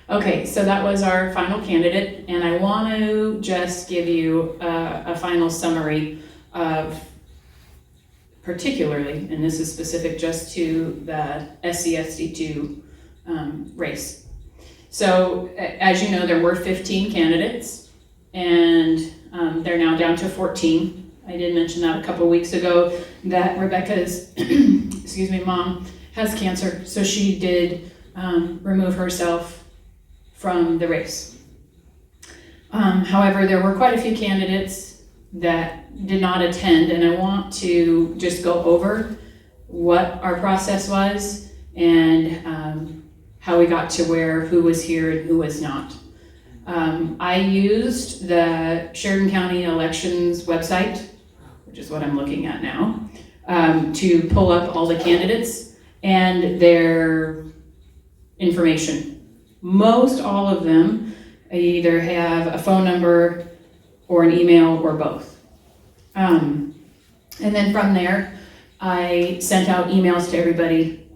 Okay, so that was our final candidate, and I want to just give you a final summary of particularly, and this is specific just to the SCSD2 race. So as you know, there were 15 candidates, and they're now down to 14. I did mention that a couple weeks ago, that Rebecca's excuse me, mom has cancer, so she did remove herself from the race. However, there were quite a few candidates that did not attend, and I want to just go over what our process was and how we got to where, who was here and who was not. I used the Sheridan County Elections website, which is what I'm looking at now, to pull up all the candidates and their information. Most all of them either have a phone number or an email or both. And then from there, I sent out emails to everybody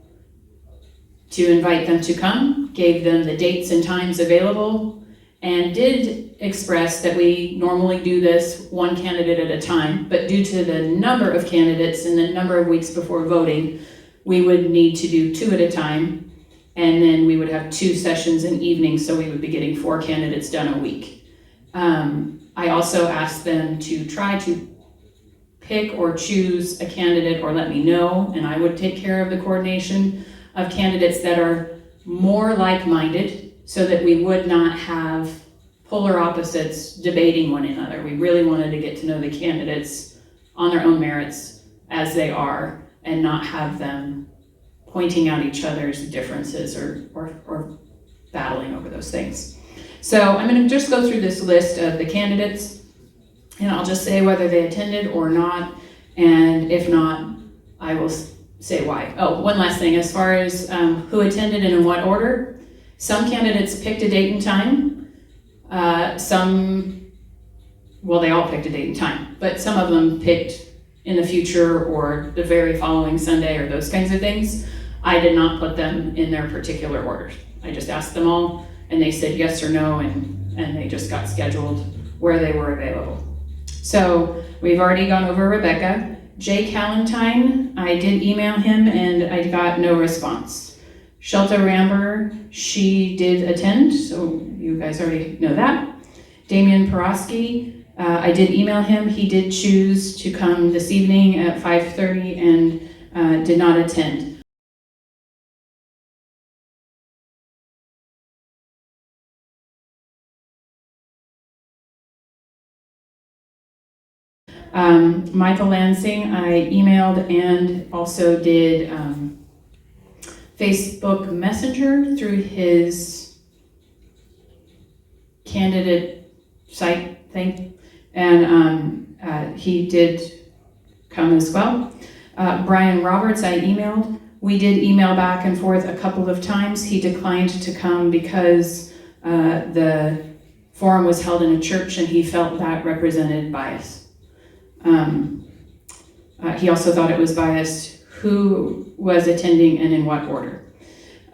to invite them to come, gave them the dates and times available, and did express that we normally do this one candidate at a time, but due to the number of candidates and the number of weeks before voting, we would need to do 2 at a time. And then we would have 2 sessions in evenings, so we would be getting 4 candidates done a week. I also asked them to try to pick or choose a candidate or let me know, and I would take care of the coordination of candidates that are more like-minded so that we would not have polar opposites debating one another. We really wanted to get to know the candidates on their own merits as they are and not have them pointing out each other's differences or battling over those things. So I'm going to just go through this list of the candidates, and I'll just say whether they attended or not, and if not, I will say why. Oh, one last thing, as far as who attended and in what order, some candidates picked a date and time, they all picked a date and time, but some of them picked in the future or the very following Sunday or those kinds of things. I did not put them in their particular orders. I just asked them all, and they said yes or no, and they just got scheduled where they were available. So we've already gone over Rebecca. Jay Callentine, I did email him, and I got no response. Shelta Ramber, she did attend, so you guys already know that. Damian Porosky, I did email him. He did choose to come this evening at 5:30 and did not attend. Michael Lansing, I emailed and also did Facebook Messenger through his candidate site thing, and he did come as well. Brian Roberts, I emailed. We did email back and forth a couple of times. He declined to come because the forum was held in a church and he felt that represented bias. He also thought it was biased who was attending and in what order.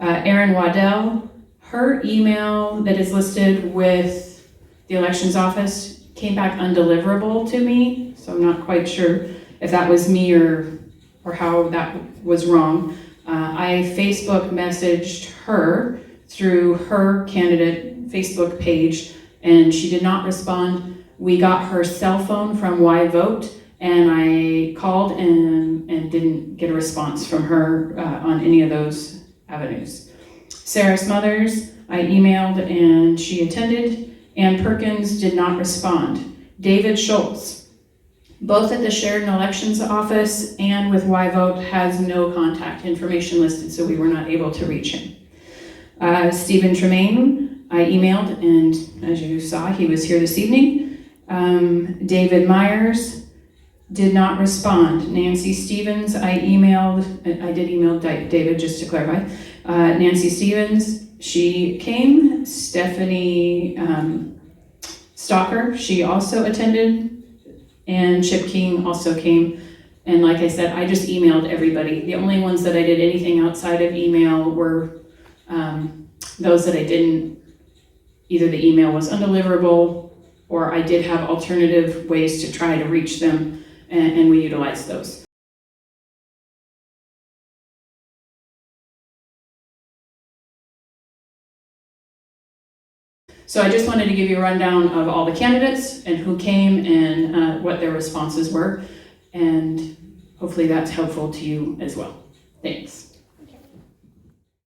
Erin Waddell, her email that is listed with the elections office came back undeliverable to me, so I'm not quite sure if that was me or how that was wrong. I Facebook messaged her through her candidate Facebook page, and she did not respond. We got her cell phone from Why Vote, and I called and didn't get a response from her on any of those avenues. Sarah Smothers, I emailed and she attended. Ann Perkins did not respond. David Schultz, both at the Sheridan Elections Office and with Why Vote, has no contact information listed, so we were not able to reach him. Stephen Tremaine, I emailed, and as you saw, he was here this evening. David Myers did not respond. Nancy Stevens, I did email David just to clarify. Nancy Stevens, she came. Stephanie Stalker, she also attended. And Chip King also came. And like I said, I just emailed everybody. The only ones that I did anything outside of email were those that I didn't either the email was undeliverable or I did have alternative ways to try to reach them, and we utilized those. So I just wanted to give you a rundown of all the candidates and who came and what their responses were, and hopefully that's helpful to you as well. Thanks.